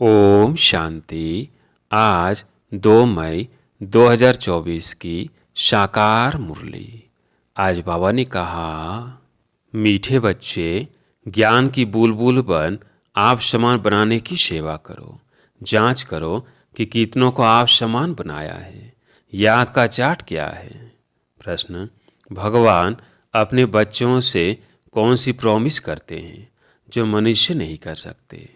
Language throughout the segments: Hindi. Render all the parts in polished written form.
ओम शांति। आज 2 मई 2024 की साकार मुरली। आज बाबा ने कहा, मीठे बच्चे, ज्ञान की बुलबुल बन आप समान बनाने की सेवा करो। जांच करो कि कितनों को आप समान बनाया है। याद का चार्ट क्या है? प्रश्न, भगवान अपने बच्चों से कौन सी प्रॉमिस करते हैं जो मनुष्य नहीं कर सकते?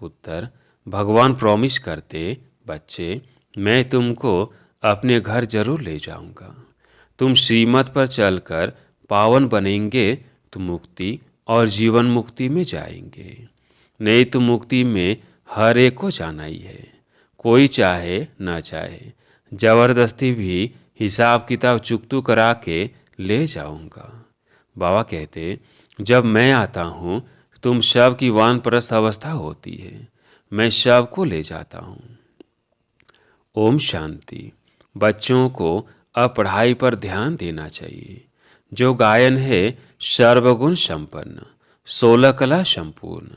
उत्तर, भगवान प्रॉमिस करते, बच्चे मैं तुमको अपने घर जरूर ले जाऊंगा। तुम श्रीमत पर चलकर पावन बनेंगे तो मुक्ति और जीवन मुक्ति में जाएंगे। नहीं तो मुक्ति में हर एक को जाना ही है, कोई चाहे न चाहे। जबरदस्ती भी हिसाब किताब चुकतू करा के ले जाऊंगा। बाबा कहते, जब मैं आता हूँ तुम शव की वानप्रस्थ अवस्था होती है, मैं शव को ले जाता हूँ। ओम शांति। बच्चों को अब पढ़ाई पर ध्यान देना चाहिए। जो गायन है सर्वगुण संपन्न, 16 कला संपूर्ण,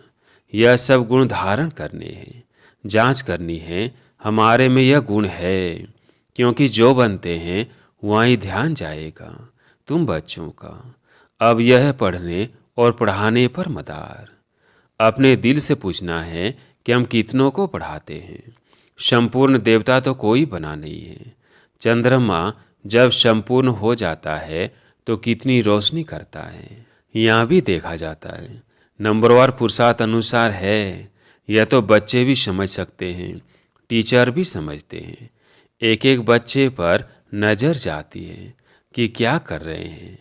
यह सब गुण धारण करने हैं। जांच करनी है हमारे में यह गुण है, क्योंकि जो बनते हैं वहीं ध्यान जाएगा तुम बच्चों का। अब यह पढ़ने और पढ़ाने पर मदार। अपने दिल से पूछना है कि हम कितनों को पढ़ाते हैं। संपूर्ण देवता तो कोई बना नहीं है। चंद्रमा जब संपूर्ण हो जाता है तो कितनी रोशनी करता है, यहाँ भी देखा जाता है। नंबरवार पुरुषार्थ अनुसार है, यह तो बच्चे भी समझ सकते हैं, टीचर भी समझते हैं। एक एक बच्चे पर नज़र जाती है कि क्या कर रहे हैं,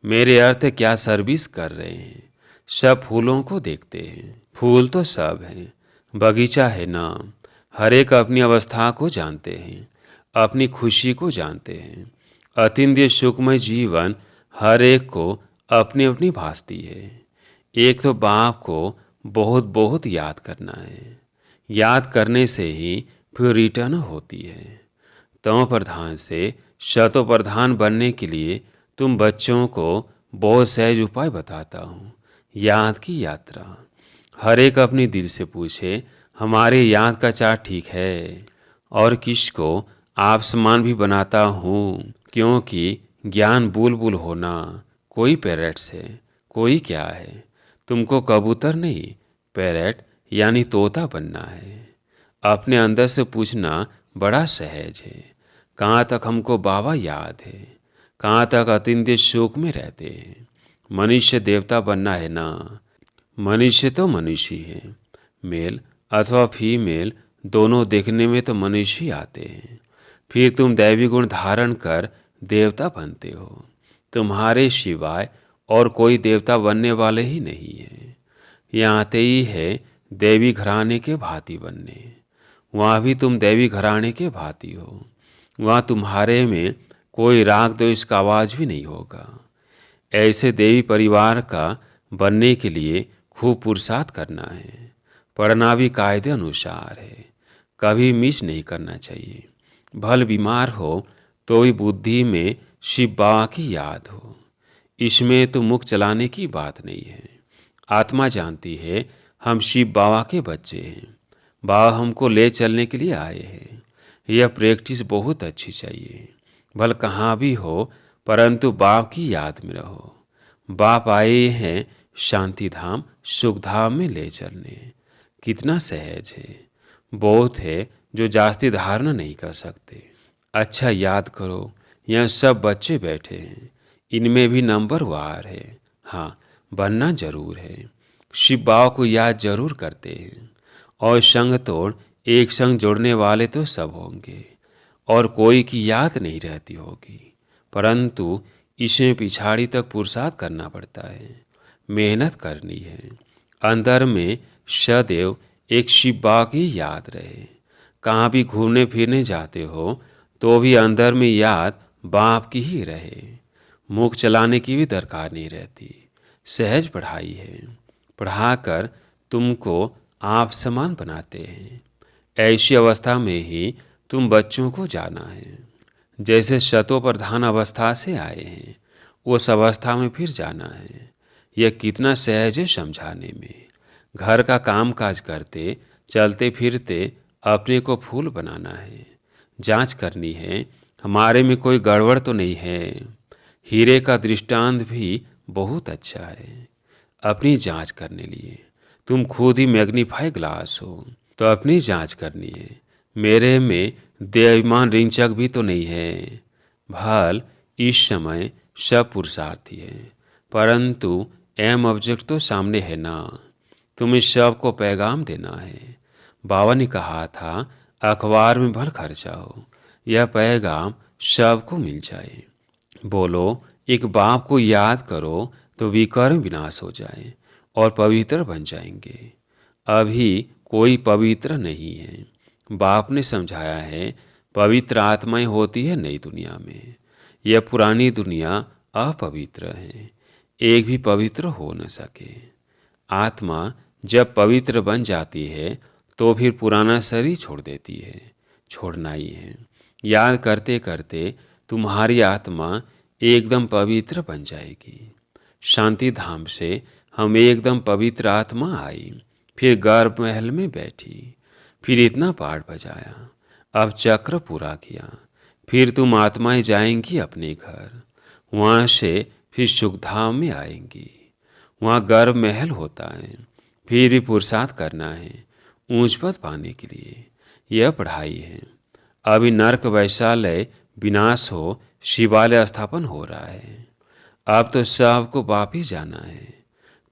मेरे अर्थ क्या सर्विस कर रहे हैं। सब फूलों को देखते हैं, फूल तो सब हैं, बगीचा है ना। हर एक अपनी अवस्था को जानते हैं, अपनी खुशी को जानते हैं। अतीन्द्रिय सुखमय जीवन हर एक को अपनी अपनी भासती है। एक तो बाप को बहुत बहुत याद करना है, याद करने से ही फिर रिटर्न होती है। तमो प्रधान से शतो प्रधान बनने के लिए तुम बच्चों को बहुत सहज उपाय बताता हूँ। याद की यात्रा। हर एक अपने दिल से पूछे, हमारे याद का चार्ट ठीक है? और किसको आप समान भी बनाता हूँ, क्योंकि ज्ञान बुलबुल होना। कोई पैरेट्स है, कोई क्या है। तुमको कबूतर नहीं, पैरेट यानी तोता बनना है। अपने अंदर से पूछना बड़ा सहज है, कहाँ तक हमको बाबा याद है, कहाँ तक अतीन्द्रिय सुख में रहते हैं। मनुष्य देवता बनना है ना। मनुष्य तो मनुष्य है, मेल अथवा फीमेल दोनों देखने में तो मनुष्य ही आते हैं। फिर तुम दैवी गुण धारण कर देवता बनते हो। तुम्हारे सिवाय और कोई देवता बनने वाले ही नहीं है। यहाँ आते ही है देवी घराने के भांति बनने। वहाँ भी तुम देवी घराने के भांति हो। वहाँ तुम्हारे में कोई राग द्वेष का आवाज़ भी नहीं होगा। ऐसे देवी परिवार का बनने के लिए खूब पुरुषार्थ करना है। पढ़ना भी कायदे अनुसार है, कभी मिस नहीं करना चाहिए। भल बीमार हो तो भी बुद्धि में शिव बाबा की याद हो। इसमें तो मुख चलाने की बात नहीं है। आत्मा जानती है हम शिव बाबा के बच्चे हैं। बाबा हमको ले चलने के लिए आए हैं। यह प्रैक्टिस बहुत अच्छी चाहिए। भल कहाँ भी हो, परंतु बाप की याद में रहो। बाप आए हैं शांति धाम सुख धाम में ले चलने। कितना सहज है। बहुत है जो जास्ती धारणा नहीं कर सकते। अच्छा याद करो, यहाँ सब बच्चे बैठे हैं, इनमें भी नंबर वार है। हाँ, बनना जरूर है। शिव बाबा को याद जरूर करते हैं। और संग तोड़ एक संग जोड़ने वाले तो सब होंगे, और कोई की याद नहीं रहती होगी। परंतु इसे पिछाड़ी तक पुरुषार्थ करना पड़ता है, मेहनत करनी है। अंदर में सदैव एक शिव बाबा की याद रहे। कहाँ भी घूमने फिरने जाते हो तो भी अंदर में याद बाप की ही रहे। मुख चलाने की भी दरकार नहीं रहती। सहज पढ़ाई है, पढ़ाकर तुमको आप समान बनाते हैं। ऐसी अवस्था में ही तुम बच्चों को जाना है। जैसे शतो प्रधान अवस्था से आए हैं, उस अवस्था में फिर जाना है। यह कितना सहज है समझाने में। घर का काम काज करते चलते फिरते अपने को फूल बनाना है। जांच करनी है हमारे में कोई गड़बड़ तो नहीं है। हीरे का दृष्टांत भी बहुत अच्छा है अपनी जांच करने लिए। तुम खुद ही मैग्नीफाई ग्लास हो, तो अपनी जांच करनी है मेरे में देयमान रिंचक भी तो नहीं है। भल इस समय सब पुरुषार्थी है, परंतु एम ऑब्जेक्ट तो सामने है ना। तुम्हें सबको पैगाम देना है। बाबा ने कहा था अखबार में भर खर्चा हो, यह पैगाम सबको मिल जाए। बोलो एक बाप को याद करो तो विकर्म विनाश हो जाए और पवित्र बन जाएंगे। अभी कोई पवित्र नहीं है। बाप ने समझाया है पवित्र आत्माएं होती है नई दुनिया में। यह पुरानी दुनिया अपवित्र है, एक भी पवित्र हो न सके। आत्मा जब पवित्र बन जाती है तो फिर पुराना शरीर छोड़ देती है। छोड़ना ही है। याद करते करते तुम्हारी आत्मा एकदम पवित्र बन जाएगी। शांति धाम से हम एकदम पवित्र आत्मा आई, फिर गर्भ महल में बैठी, फिर इतना पाठ बजाया, अब चक्र पूरा किया। फिर तुम आत्माएं जाएंगी अपने घर, वहाँ से फिर सुखधाम में आएंगी। वहाँ गर्भ महल होता है, फिर भी पुरुषार्थ करना है ऊंच पद पाने के लिए। यह पढ़ाई है। अभी नरक वैशालय विनाश हो, शिवालय स्थापन हो रहा है। अब तो सबको वापिस जाना है।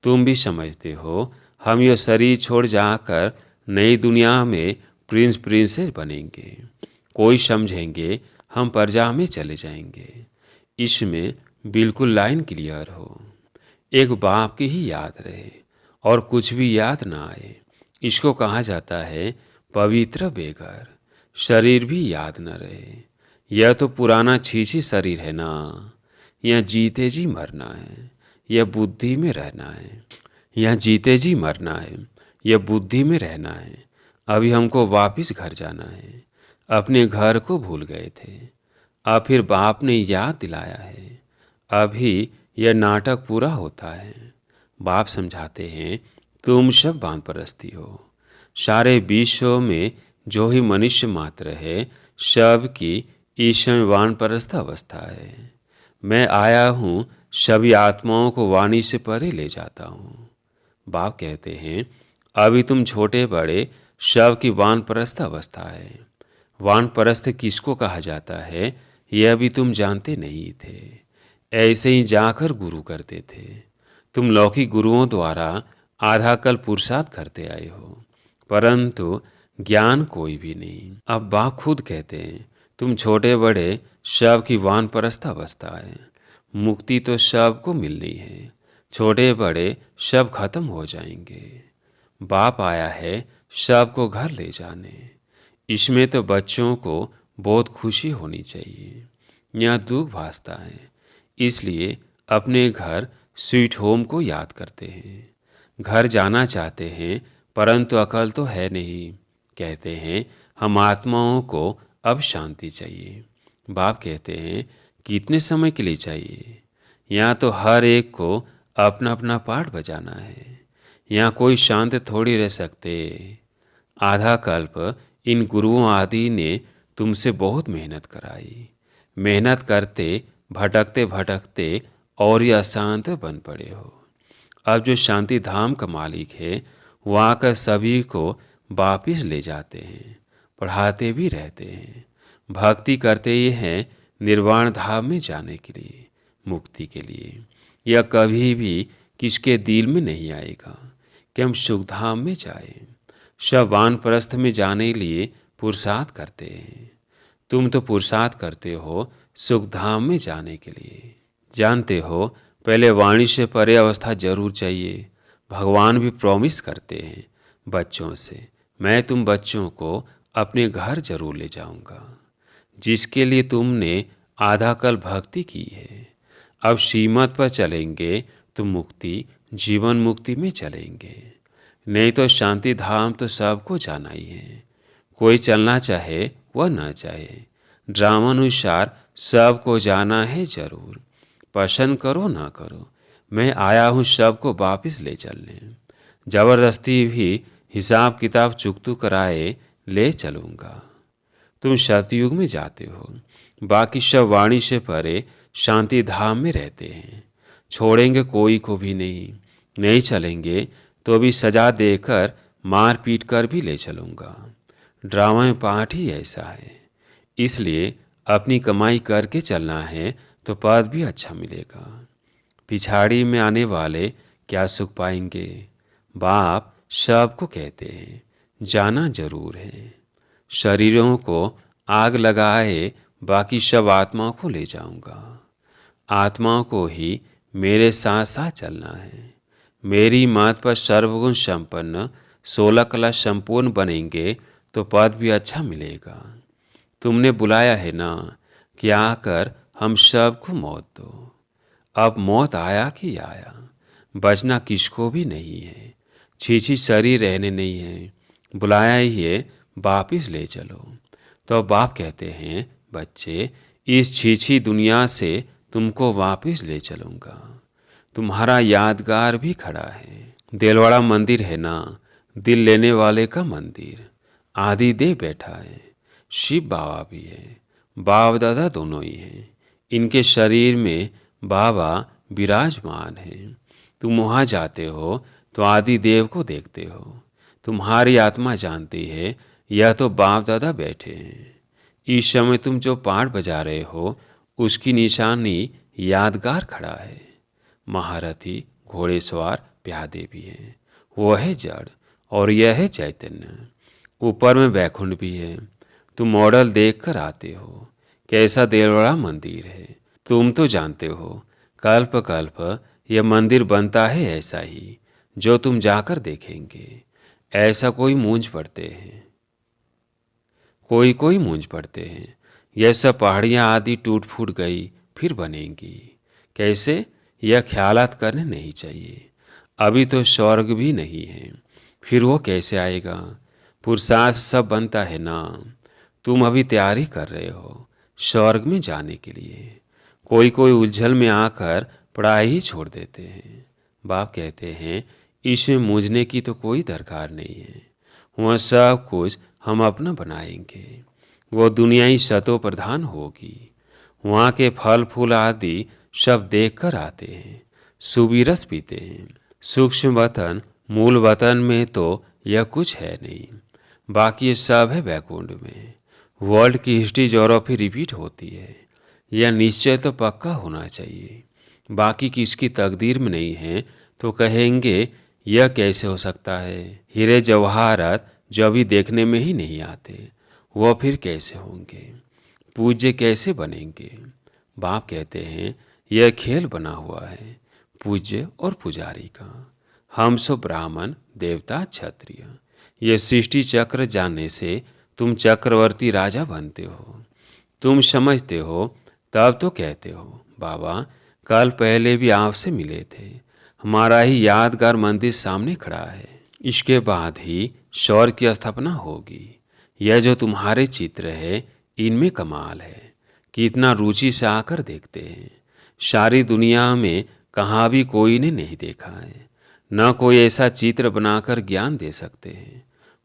तुम भी समझते हो हम यह शरीर छोड़ जाकर नई दुनिया में प्रिंस प्रिंसेस बनेंगे। कोई समझेंगे हम प्रजा में चले जाएंगे। इसमें बिल्कुल लाइन क्लियर हो। एक बाप की ही याद रहे और कुछ भी याद ना आए, इसको कहा जाता है पवित्र बेघर। शरीर भी याद न रहे, यह तो पुराना छीछी शरीर है ना। यह जीते जी मरना है, यह बुद्धि में रहना है। यह जीते जी मरना है, यह बुद्धि में रहना है। अभी हमको वापिस घर जाना है। अपने घर को भूल गए थे, अब फिर बाप ने याद दिलाया है। अभी यह नाटक पूरा होता है। बाप समझाते हैं तुम सब वानप्रस्थी हो। सारे विश्व में जो ही मनुष्य मात्र है सब की इस समय वानप्रस्थ अवस्था है। मैं आया हूँ सभी आत्माओं को वाणी से परे ले जाता हूँ। बाप कहते हैं अभी तुम छोटे बड़े सब की वानप्रस्थ अवस्था है। वानप्रस्थ किसको कहा जाता है यह भी तुम जानते नहीं थे। ऐसे ही जाकर गुरु करते थे। तुम लौकिक गुरुओं द्वारा आधा कल पुरुषार्थ करते आए हो, परंतु ज्ञान कोई भी नहीं। अब बाप खुद कहते हैं तुम छोटे बड़े सब की वानप्रस्थ अवस्था है। मुक्ति तो सबको मिलनी है, छोटे बड़े सब खत्म हो जाएंगे। बाप आया है सबको घर ले जाने। इसमें तो बच्चों को बहुत खुशी होनी चाहिए। यहाँ दुख भासता है, इसलिए अपने घर स्वीट होम को याद करते हैं। घर जाना चाहते हैं परंतु अकल तो है नहीं। कहते हैं हम आत्माओं को अब शांति चाहिए। बाप कहते हैं कितने समय के लिए चाहिए। यहाँ तो हर एक को अपना अपना पाठ बजाना है। यहाँ कोई शांत थोड़ी रह सकते। आधा कल्प इन गुरुओं आदि ने तुमसे बहुत मेहनत कराई। मेहनत करते भटकते भटकते और ही अशांत बन पड़े हो। अब जो शांति धाम का मालिक है वो आकर सभी को वापिस ले जाते हैं, पढ़ाते भी रहते हैं। भक्ति करते ही हैं निर्वाण धाम में जाने के लिए, मुक्ति के लिए। यह कभी भी किसके दिल में नहीं आएगा कि हम सुख धाम में जाए। सब वानप्रस्थ में जाने के लिए पुरुषार्थ करते हैं। तुम तो पुरुषार्थ करते हो सुख धाम में जाने के लिए। जानते हो पहले वाणी से परे अवस्था जरूर चाहिए। भगवान भी प्रॉमिस करते हैं बच्चों से, मैं तुम बच्चों को अपने घर जरूर ले जाऊंगा। जिसके लिए तुमने आधा कल भक्ति की है, अब श्रीमत पर चलेंगे तो मुक्ति जीवन मुक्ति में चलेंगे। नहीं तो शांति धाम तो सबको जाना ही है। कोई चलना चाहे वह ना चाहे, ड्रामानुसार सबको जाना है जरूर। पसंद करो ना करो, मैं आया हूँ सबको वापिस ले चलने। जबरदस्ती भी हिसाब किताब चुकतू कराए ले चलूँगा। तुम सतयुग में जाते हो, बाकी सब वाणी से परे शांति धाम में रहते हैं। छोड़ेंगे कोई को भी नहीं, नहीं चलेंगे तो भी सजा देकर मार पीट कर भी ले चलूँगा। ड्रामा में पाठ ही ऐसा है, इसलिए अपनी कमाई करके चलना है तो पद भी अच्छा मिलेगा। पिछाड़ी में आने वाले क्या सुख पाएंगे। बाप सबको कहते हैं जाना जरूर है। शरीरों को आग लगाए बाकी सब आत्माओं को ले जाऊंगा। आत्माओं को ही मेरे साथ साथ चलना है। मेरी मात पर सर्वगुण संपन्न 16 कला संपूर्ण बनेंगे तो पद भी अच्छा मिलेगा। तुमने बुलाया है ना कि आकर हम सबको मौत दो। अब मौत आया कि आया, बचना किसको भी नहीं है। छीछी शरीर रहने नहीं है, बुलाया ही है वापिस ले चलो। तो बाप कहते हैं बच्चे, इस छीछी दुनिया से तुमको वापिस ले चलूँगा। तुम्हारा यादगार भी खड़ा है। देलवाड़ा मंदिर है ना, दिल लेने वाले का मंदिर। आदि देव बैठा है, शिव बाबा भी है, बाप दादा दोनों ही हैं। इनके शरीर में बाबा विराजमान हैं। तुम वहाँ जाते हो तो आदि देव को देखते हो। तुम्हारी आत्मा जानती है यह तो बाप दादा बैठे हैं। इस समय तुम जो पाठ बजा रहे हो उसकी निशानी यादगार खड़ा है। महारथी घोड़ेसवार प्यादे भी हैं। वो है जड़ और यह है चैतन्य। ऊपर में बैकुंठ भी है। तुम मॉडल देख कर आते हो, कैसा देलवाड़ा मंदिर है। तुम तो जानते हो कल्प कल्प यह मंदिर बनता है ऐसा ही, जो तुम जाकर देखेंगे। ऐसा कोई मूंझ पड़ते हैं, कोई कोई मूंझ पड़ते हैं। यह सब पहाड़ियाँ आदि टूट फूट गई फिर बनेंगी। कैसे, यह ख्यालात करने नहीं चाहिए। अभी तो स्वर्ग भी नहीं है, फिर वो कैसे आएगा। पुरुषार्थ सब बनता है ना। तुम अभी तैयारी कर रहे हो स्वर्ग में जाने के लिए। कोई कोई उलझल में आकर पढ़ाई ही छोड़ देते हैं। बाप कहते हैं इसमें मूझने की तो कोई दरकार नहीं है। वह सब कुछ हम अपना बनाएंगे। वो दुनिया ही सतो प्रधान होगी। वहाँ के फल फूल आदि सब देख कर आते हैं, सुबीरस पीते हैं। सूक्ष्म वतन मूल वतन में तो यह कुछ है नहीं, बाकी ये सब है बैकुंठ में। वर्ल्ड की हिस्ट्री ज्योग्राफी रिपीट होती है, यह निश्चय तो पक्का होना चाहिए। बाकी किसकी तकदीर में नहीं है तो कहेंगे यह कैसे हो सकता है। हीरे जवाहरात जो अभी देखने में ही नहीं आते, वह फिर कैसे होंगे। पूज्य कैसे बनेंगे। बाप कहते हैं यह खेल बना हुआ है पूज्य और पुजारी का। हम सो ब्राह्मण देवता क्षत्रिय। यह सृष्टि चक्र जानने से तुम चक्रवर्ती राजा बनते हो। तुम समझते हो तब तो कहते हो बाबा कल पहले भी आपसे मिले थे। हमारा ही यादगार मंदिर सामने खड़ा है। इसके बाद ही शौर्य की स्थापना होगी। यह जो तुम्हारे चित्र है इनमें कमाल है कि इतना रुचि से आकर देखते हैं। सारी दुनिया में कहाँ भी कोई ने नहीं देखा है। न कोई ऐसा चित्र बनाकर ज्ञान दे सकते हैं,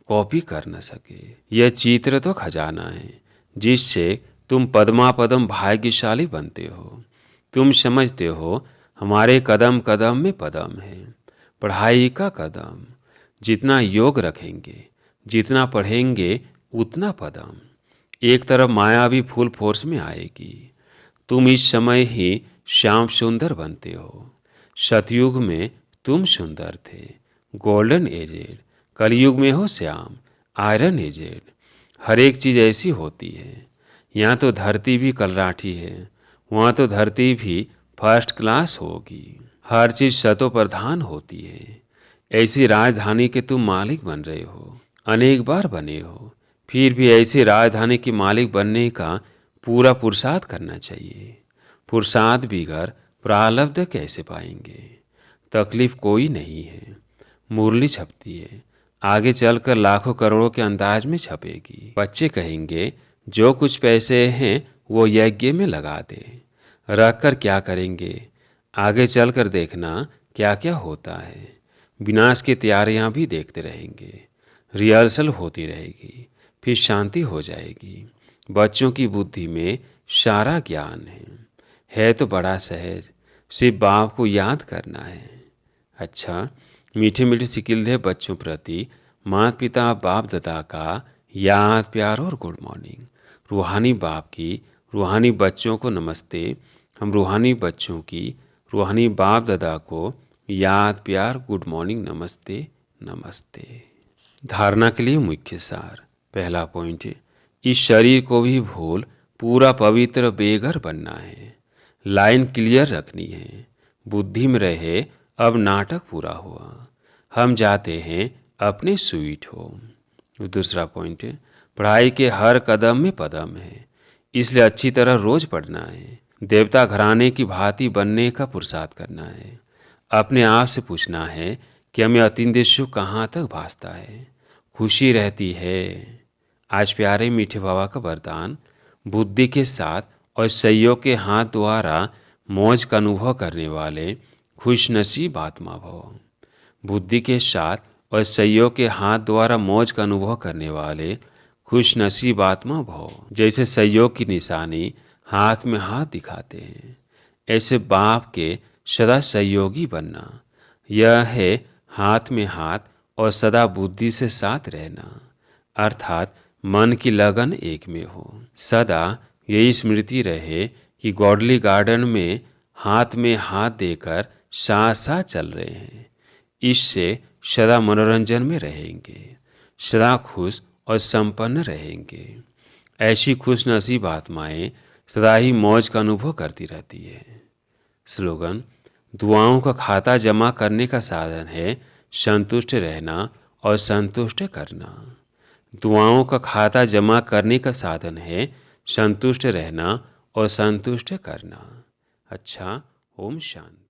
कॉपी कर न सके। यह चित्र तो खजाना है जिससे तुम पद्मापदम भाग्यशाली बनते हो। तुम समझते हो हमारे कदम कदम में पदम है। पढ़ाई का कदम, जितना योग रखेंगे, जितना पढ़ेंगे उतना पदम। एक तरफ माया भी फुल फोर्स में आएगी। तुम इस समय ही श्याम सुंदर बनते हो। सतयुग में तुम सुंदर थे, गोल्डन एजेड। कलयुग में हो श्याम, आयरन एजेड। हर एक चीज़ ऐसी होती है। यहाँ तो धरती भी कलराठी है, वहाँ तो धरती भी फर्स्ट क्लास होगी। हर चीज़ सतो प्रधान होती है। ऐसी राजधानी के तुम मालिक बन रहे हो, अनेक बार बने हो। फिर भी ऐसी राजधानी के मालिक बनने का पूरा पुरुषार्थ करना चाहिए। पुरुषार्थ बिगर प्रारब्ध कैसे पाएंगे। तकलीफ कोई नहीं है। मुरली छपती है, आगे चलकर लाखों करोड़ों के अंदाज में छपेगी। बच्चे कहेंगे जो कुछ पैसे हैं वो यज्ञ में लगा दे। रख कर क्या करेंगे, आगे चलकर देखना क्या क्या होता है। विनाश की तैयारियां भी देखते रहेंगे। रिहर्सल होती रहेगी, फिर शांति हो जाएगी। बच्चों की बुद्धि में सारा ज्ञान है तो बड़ा सहज, सिर्फ बाप को याद करना है। अच्छा, मीठे मीठे सिकिल्दे बच्चों प्रति माता पिता बाप दादा का याद प्यार और गुड मॉर्निंग। रूहानी बाप की रूहानी बच्चों को नमस्ते। हम रूहानी बच्चों की रूहानी बाप दादा को याद प्यार गुड मॉर्निंग नमस्ते नमस्ते। धारणा के लिए मुख्य सार। पहला पॉइंट है, इस शरीर को भी भूल पूरा पवित्र बेघर बनना है। लाइन क्लियर रखनी है, बुद्धि में रहे अब नाटक पूरा हुआ, हम जाते हैं अपने स्वीट होम। दूसरा पॉइंट है, पढ़ाई के हर कदम में पदम है, इसलिए अच्छी तरह रोज पढ़ना है। देवता घराने की भांति बनने का पुरुषार्थ करना है। अपने आप से पूछना है कि हमें अतिंद्रिय सुख कहाँ तक भासता है, खुशी रहती है। आज प्यारे मीठे बाबा का वरदान, बुद्धि के साथ और सहयोग के हाथ द्वारा मौज का अनुभव करने वाले खुशनसीब आत्मा भव। बुद्धि के साथ और सहयोग के हाथ द्वारा मौज का अनुभव करने वाले खुशनसीब आत्मा भव। जैसे सहयोग की निशानी हाथ में हाथ दिखाते हैं, ऐसे बाप के सदा सहयोगी बनना। यह है हाथ में हाथ और सदा बुद्धि से साथ रहना, अर्थात मन की लगन एक में हो। सदा यही स्मृति रहे कि गॉडली गार्डन में हाथ देकर साथ साथ चल रहे हैं। इससे सदा मनोरंजन में रहेंगे, सदा खुश और संपन्न रहेंगे। ऐसी खुश नसीब आत्माएं सदा ही मौज का अनुभव करती रहती है। स्लोगन, दुआओं का खाता जमा करने का साधन है संतुष्ट रहना और संतुष्ट करना। दुआओं का खाता जमा करने का साधन है संतुष्ट रहना और संतुष्ट करना। अच्छा, ओम शांति।